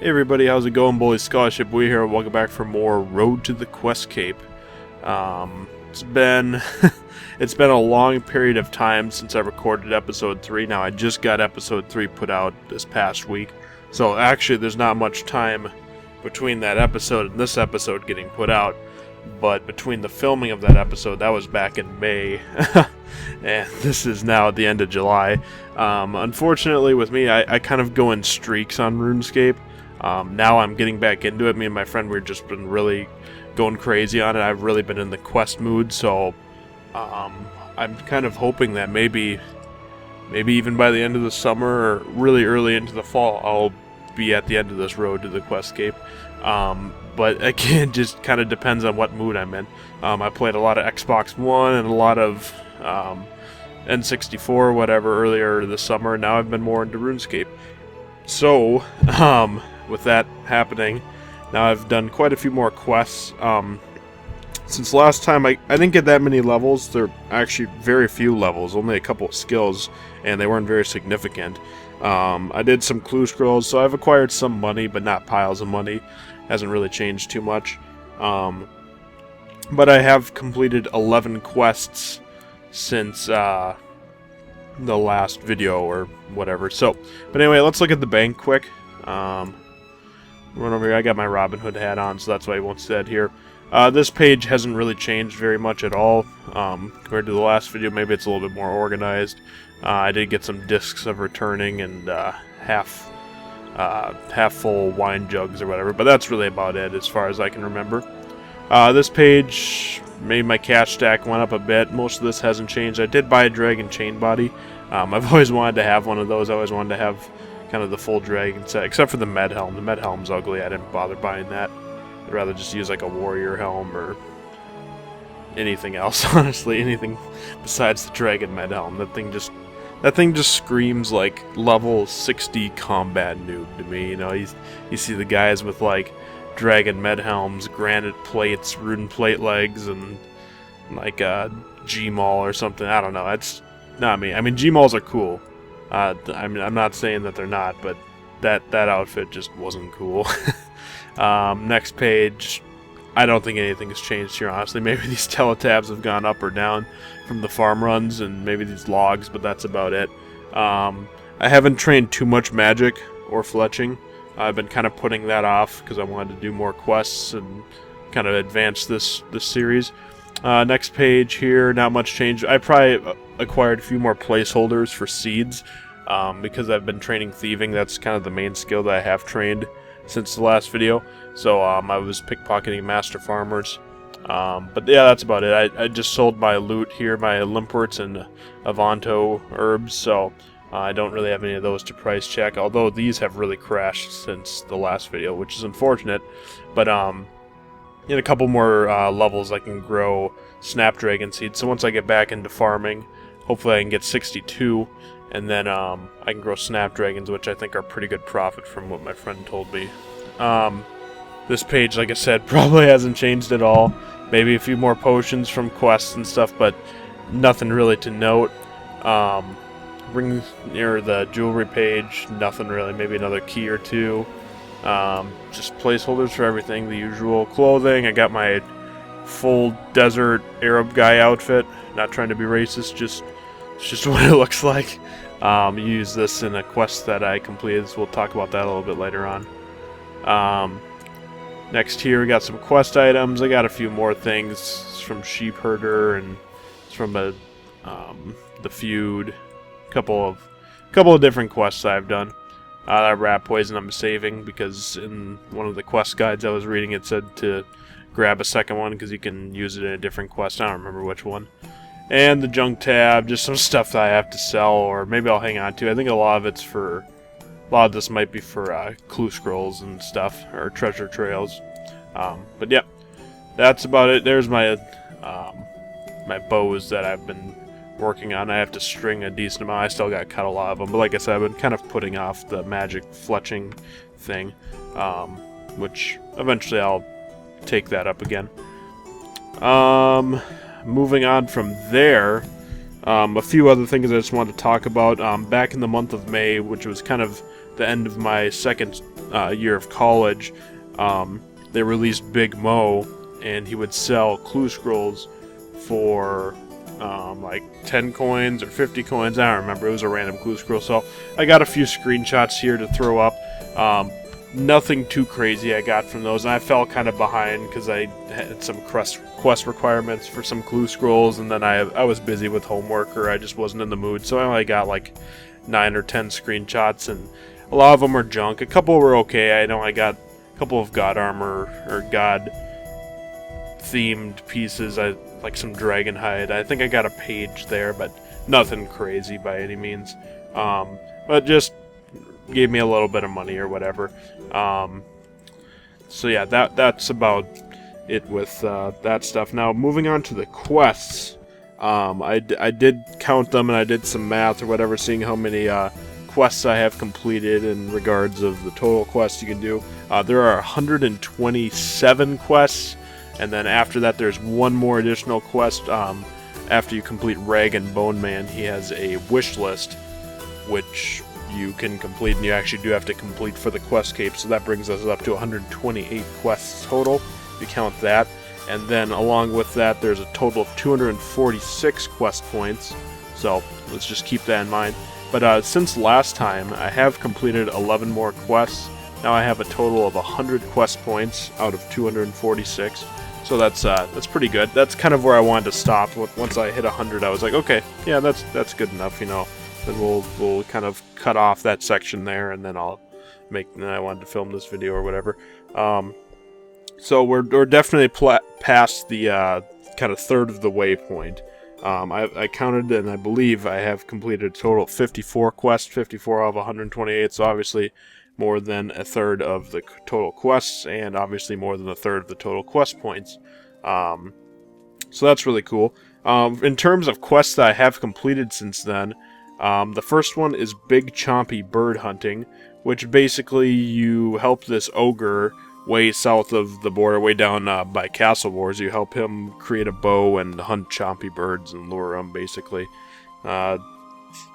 Hey everybody, how's it going, boys? Scholarship We here. Welcome back for more Road to the Questcape. It's been it's been a long period of time since I recorded episode 3. Now I just got episode 3 put out this past week, so actually there's not much time between that episode and this episode getting put out. But between the filming of that episode, that was back in May, and this is now at the end of July. Unfortunately, with me, I kind of go in streaks on Runescape. Now I'm getting back into it. Me and my friend, we've just been really going crazy on it. I've really been in the quest mood, so I'm kind of hoping that maybe even by the end of the summer or really early into the fall, I'll be at the end of this road to the Questcape. But again, just kind of depends on what mood I'm in. I played a lot of Xbox One and a lot of N64 or whatever earlier this summer, and now I've been more into RuneScape. So, with that happening, now I've done quite a few more quests. Since last time, I didn't get that many levels. There are actually very few levels, only a couple of skills, and they weren't very significant. I did some clue scrolls, so I've acquired some money, but not piles of money. Hasn't really changed too much. But I have completed 11 quests since the last video or whatever. So, but anyway, let's look at the bank quick. Run over here. I got my Robin Hood hat on, so that's why I won't see that here. This page hasn't really changed very much at all compared to the last video. Maybe it's a little bit more organized. I did get some discs of returning and half full wine jugs or whatever, but that's really about it as far as I can remember. This page, maybe my cash stack went up a bit. Most of this hasn't changed. I did buy a dragon chain body. I've always wanted to have one of those. I always wanted to have kind of the full dragon set, except for the med helm. The med helm's ugly. I didn't bother buying that. I'd rather just use like a warrior helm or anything else, honestly. Anything besides the dragon med helm. That thing just screams like level 60 combat noob to me. You know, you see the guys with like dragon med helms, granite plates, rune plate legs, and like a G-Maul or something. I don't know. That's not me. I mean, G-Mauls are cool. I'm not saying that they're not, but that outfit just wasn't cool. Next page. I don't think anything has changed here, honestly. Maybe these teletabs have gone up or down from the farm runs, and maybe these logs, but that's about it. I haven't trained too much magic or fletching. I've been kind of putting that off because I wanted to do more quests and kind of advance this series. Next page here, not much change. I probably acquired a few more placeholders for seeds because I've been training thieving. That's kind of the main skill that I have trained since the last video. So I was pickpocketing master farmers. But yeah, that's about it. I just sold my loot here, my limpworts and Avanto herbs, so I don't really have any of those to price check, although these have really crashed since the last video, which is unfortunate. But in a couple more levels I can grow snapdragon seeds, so once I get back into farming, hopefully I can get 62, and then I can grow snapdragons, which I think are pretty good profit from what my friend told me. This page, like I said, probably hasn't changed at all. Maybe a few more potions from quests and stuff, but nothing really to note. Ring near the jewelry page, nothing really. Maybe another key or two. Just placeholders for everything. The usual clothing. I got my full desert Arab guy outfit. Not trying to be racist, it's just what it looks like. Use this in a quest that I completed, so we'll talk about that a little bit later on. Next here we got some quest items. I got a few more things from Sheep Herder and from the feud. Couple of different quests I've done. That rat poison I'm saving because in one of the quest guides I was reading it said to grab a second one because you can use it in a different quest. I don't remember which one. And the junk tab, just some stuff that I have to sell or maybe I'll hang on to. I think a lot of this might be for clue scrolls and stuff, or treasure trails. But yeah, that's about it. There's my my bows that I've been working on. I have to string a decent amount. I still got to cut a lot of them, but like I said, I've been kind of putting off the magic fletching thing, which eventually I'll take that up again. Moving on from there, A few other things I just wanted to talk about. Back in the month of May, which was kind of the end of my second year of college, they released Big Mo, and he would sell clue scrolls for like 10 coins or 50 coins. I don't remember. It was a random clue scroll. So I got a few screenshots here to throw up. Nothing too crazy I got from those, and I fell kind of behind because I had some quest requirements for some clue scrolls, and then I was busy with homework, or I just wasn't in the mood, so I only got like 9 or 10 screenshots, and a lot of them are junk. A couple were okay. I know I got a couple of God armor or God themed pieces. I like some dragon hide. I think I got a page there, but nothing crazy by any means. But just gave me a little bit of money or whatever. So yeah, that's about it with that stuff. Now moving on to the quests, I did count them, and I did some math or whatever, seeing how many quests I have completed in regards of the total quests you can do. There are 127 quests, and then after that there's one more additional quest. After you complete Rag and Bone Man, he has a wish list, which you can complete, and you actually do have to complete for the quest cape, so that brings us up to 128 quests total, if you count that. And then along with that, there's a total of 246 quest points, so let's just keep that in mind. But since last time, I have completed 11 more quests. Now I have a total of 100 quest points out of 246, so that's pretty good. That's kind of where I wanted to stop. Once I hit 100, I was like, okay, yeah, that's good enough, you know. Then we'll kind of cut off that section there, and then I wanted to film this video or whatever. So we're definitely past the kind of third of the waypoint. I counted, and I believe I have completed a total of 54 quests, 54 out of 128, so obviously more than a third of the total quests, and obviously more than a third of the total quest points. So that's really cool. In terms of quests that I have completed since then, the first one is Big Chompy Bird Hunting, which basically you help this ogre way south of the border, way down by Castle Wars. You help him create a bow and hunt chompy birds and lure them, basically.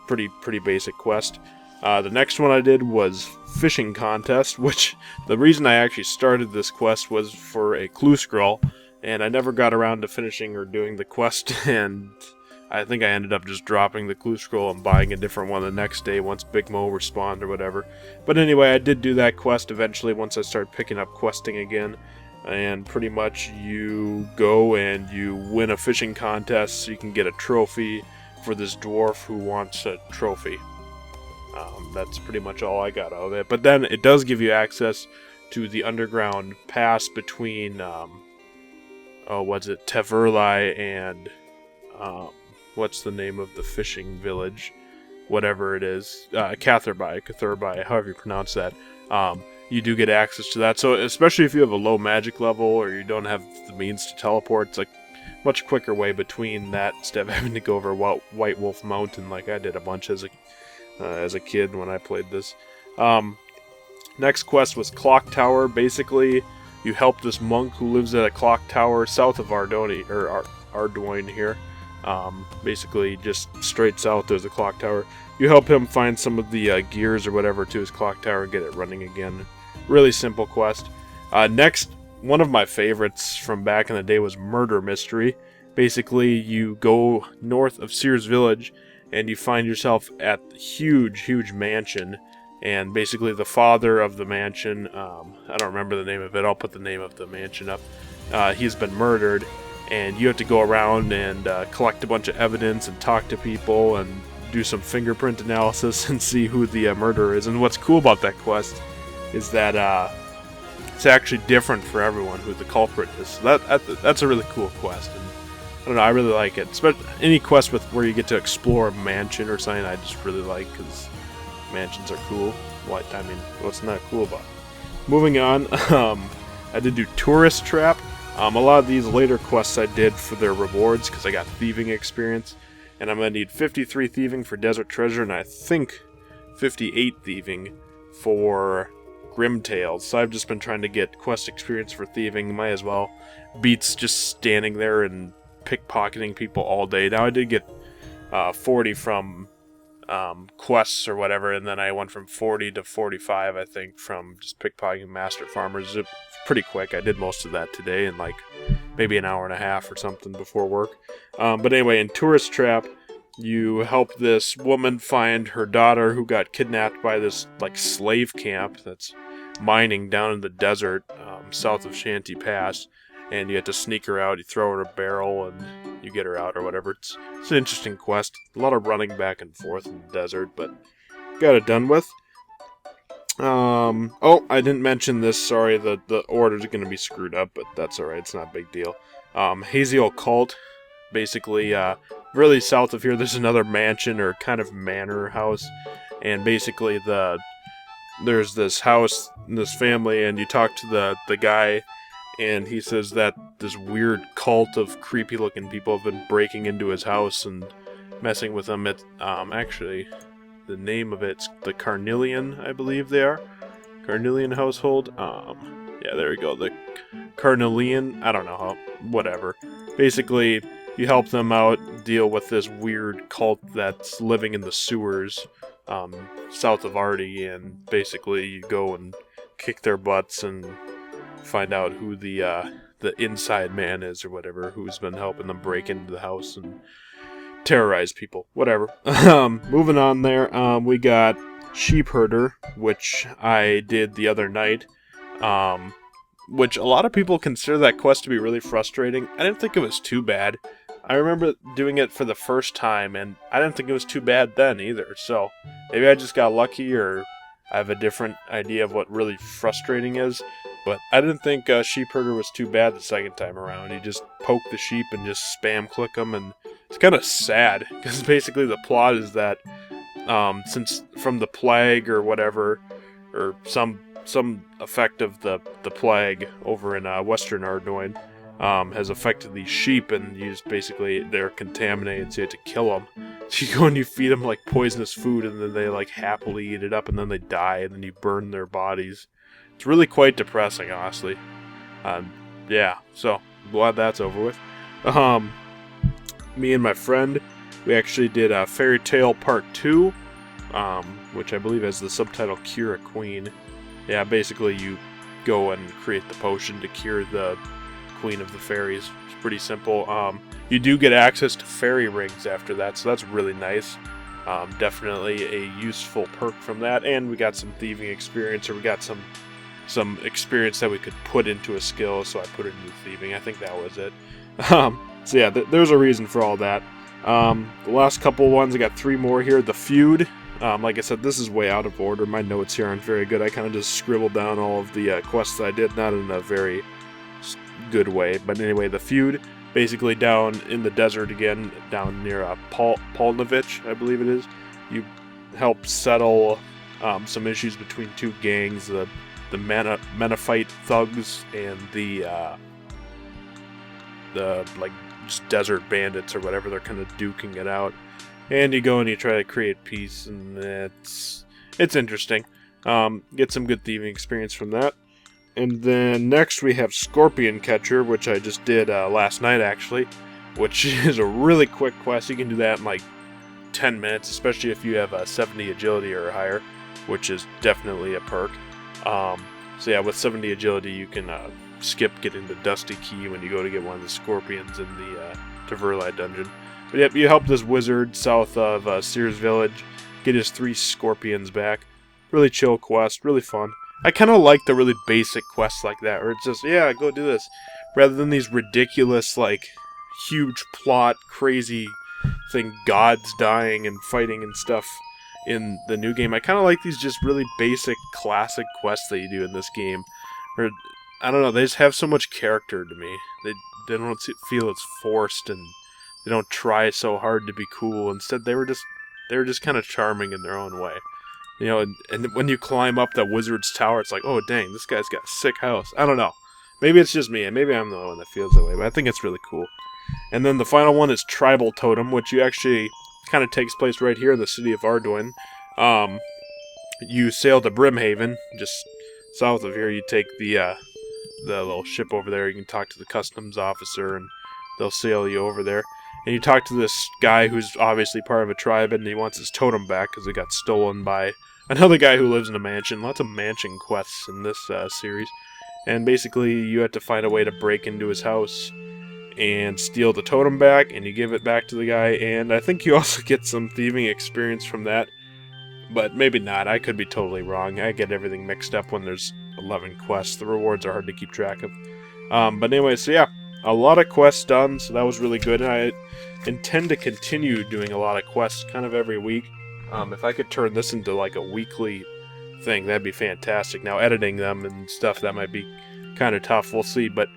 Pretty basic quest. The next one I did was Fishing Contest, which the reason I actually started this quest was for a clue scroll, and I never got around to finishing or doing the quest, and I think I ended up just dropping the clue scroll and buying a different one the next day once Big Mo respawned or whatever. But anyway, I did do that quest eventually once I started picking up questing again. And pretty much you go and you win a fishing contest so you can get a trophy for this dwarf who wants a trophy. That's pretty much all I got out of it. But then it does give you access to the underground pass between, Teverli and, what's the name of the fishing village? Whatever it is. Catherby, however you pronounce that. You do get access to that. So especially if you have a low magic level or you don't have the means to teleport, it's a much quicker way between that instead of having to go over White Wolf Mountain like I did a bunch as a kid when I played this. Next quest was Clock Tower. Basically, you help this monk who lives at a clock tower south of Ardoyne here. Basically, just straight south, there's a clock tower. You help him find some of the gears or whatever to his clock tower and get it running again. Really simple quest. Next, one of my favorites from back in the day was Murder Mystery. Basically, you go north of Sears Village, and you find yourself at the huge mansion. And basically, the father of the mansion, I don't remember the name of it, I'll put the name of the mansion up. He's been murdered. And you have to go around and collect a bunch of evidence and talk to people and do some fingerprint analysis and see who the murderer is. And what's cool about that quest is that it's actually different for everyone who the culprit is. So that's a really cool quest. And I don't know, I really like it. Any quest where you get to explore a mansion or something, I just really like, because mansions are cool. What's not cool about it? Moving on, I did do Tourist Trap. A lot of these later quests I did for their rewards because I got thieving experience. And I'm going to need 53 thieving for Desert Treasure, and I think 58 thieving for Grimtails. So I've just been trying to get quest experience for thieving. Might as well. Beats just standing there and pickpocketing people all day. Now I did get 40 from quests or whatever, and then I went from 40 to 45, I think, from just pickpocketing master farmers. It's pretty quick. I did most of that today in like maybe an hour and a half or something before work. But anyway, in Tourist Trap, you help this woman find her daughter who got kidnapped by this like slave camp that's mining down in the desert south of Shanty Pass, and you have to sneak her out. You throw her in a barrel and you get her out or whatever. It's an interesting quest. A lot of running back and forth in the desert, but got it done with. Oh, I didn't mention this. Sorry, the order's going to be screwed up, but that's alright. It's not a big deal. Hazy Occult, basically, really south of here, there's another mansion or kind of manor house, and basically there's this house, this family, and you talk to the guy, and he says that this weird cult of creepy-looking people have been breaking into his house and messing with him. It, actually, the name of it's the Carnelian, I believe they are. Carnelian household. Yeah, there we go. The Carnelian, I don't know how, whatever. Basically, you help them out deal with this weird cult that's living in the sewers south of Artie, and basically you go and kick their butts and find out who the inside man is or whatever, who's been helping them break into the house and terrorize people. Whatever. Moving on there, we got Sheep Herder, which I did the other night, which a lot of people consider that quest to be really frustrating. I didn't think it was too bad. I remember doing it for the first time, and I didn't think it was too bad then either, so maybe I just got lucky, or I have a different idea of what really frustrating is. But I didn't think Sheep Herder was too bad the second time around. You just poke the sheep and just spam click them, and it's kind of sad, because basically the plot is that since from the plague or whatever, or some effect of the plague over in Western Ardoin has affected these sheep, and you just basically, they're contaminated, so you have to kill them. So you go and you feed them like poisonous food, and then they like happily eat it up, and then they die, and then you burn their bodies. It's really quite depressing, honestly. Yeah, so glad that's over with. Me and my friend, we actually did Fairy Tale Part 2, which I believe has the subtitle Cure a Queen. Yeah, basically you go and create the potion to cure the Queen of the Fairies. It's pretty simple. You do get access to fairy rings after that, so that's really nice. Definitely a useful perk from that, and we got some thieving experience, or we got some experience that we could put into a skill, so I put it into thieving. I think that was it. So yeah, there's a reason for all that. The last couple ones, I got 3 more here. The Feud. Like I said, this is way out of order. My notes here aren't very good. I kind of just scribbled down all of the quests I did, not in a very good way. But anyway, the Feud, basically down in the desert again, down near Polnovich, I believe it is. You help settle some issues between 2 gangs, the Menophyte thugs and the like just desert bandits or whatever. They're kind of duking it out, and you go and you try to create peace, and it's interesting. Get some good thieving experience from that. And then next we have Scorpion Catcher, which I just did last night actually, which is a really quick quest. You can do that in like 10 minutes, especially if you have a 70 agility or higher, which is definitely a perk. So yeah, with 70 agility, you can skip getting the Dusty Key when you go to get one of the scorpions in the Taverli dungeon. But yep, you help this wizard south of Sears Village get his 3 scorpions back. Really chill quest, really fun. I kind of like the really basic quests like that, where it's just, yeah, go do this, rather than these ridiculous, like, huge plot, crazy thing, gods dying and fighting and stuff in the new game. I kind of like these just really basic, classic quests that you do in this game. Or, I don't know, they just have so much character to me. They don't feel it's forced, and they don't try so hard to be cool. Instead, they were just kind of charming in their own way. You know, and when you climb up that wizard's tower, it's like, oh dang, this guy's got a sick house. I don't know. Maybe it's just me, and maybe I'm the one that feels that way, but I think it's really cool. And then the final one is Tribal Totem, which you actually kind of takes place right here in the city of Ardoin. You sail to Brimhaven, just south of here. You take the little ship over there. You can talk to the customs officer, and they'll sail you over there. And you talk to this guy who's obviously part of a tribe, and he wants his totem back because it got stolen by another guy who lives in a mansion. Lots of mansion quests in this series. And basically, you have to find a way to break into his house and steal the totem back, and you give it back to the guy. And I think you also get some thieving experience from that. But maybe not. I could be totally wrong. I get everything mixed up when there's 11 quests. The rewards are hard to keep track of. But anyway, so yeah, a lot of quests done, so that was really good. And I intend to continue doing a lot of quests kind of every week. If I could turn this into like a weekly thing, that'd be fantastic. Now, editing them and stuff, that might be kind of tough. We'll see. But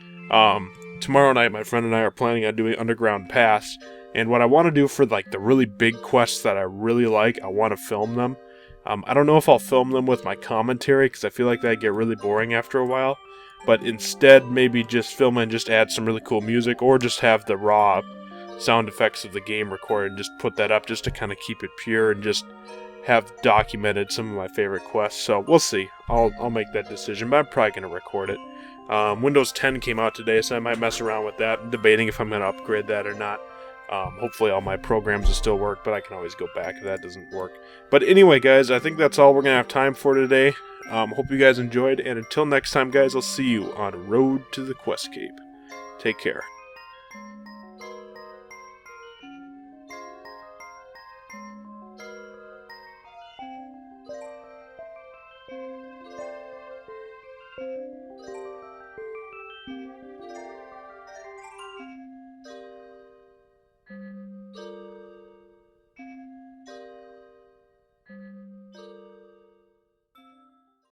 tomorrow night, my friend and I are planning on doing Underground Pass. And what I want to do for like the really big quests that I really like, I want to film them. I don't know if I'll film them with my commentary, because I feel like that'd get really boring after a while. But instead, maybe just film and just add some really cool music, or just have the raw sound effects of the game recorded and just put that up just to kind of keep it pure and just have documented some of my favorite quests. So we'll see. I'll make that decision, but I'm probably going to record it. Windows 10 came out today, so I might mess around with that. I'm debating if I'm going to upgrade that or not. Hopefully all my programs will still work, but I can always go back if that doesn't work. But anyway, guys, I think that's all we're going to have time for today. Hope you guys enjoyed, and until next time, guys, I'll see you on Road to the Questcape. Take care.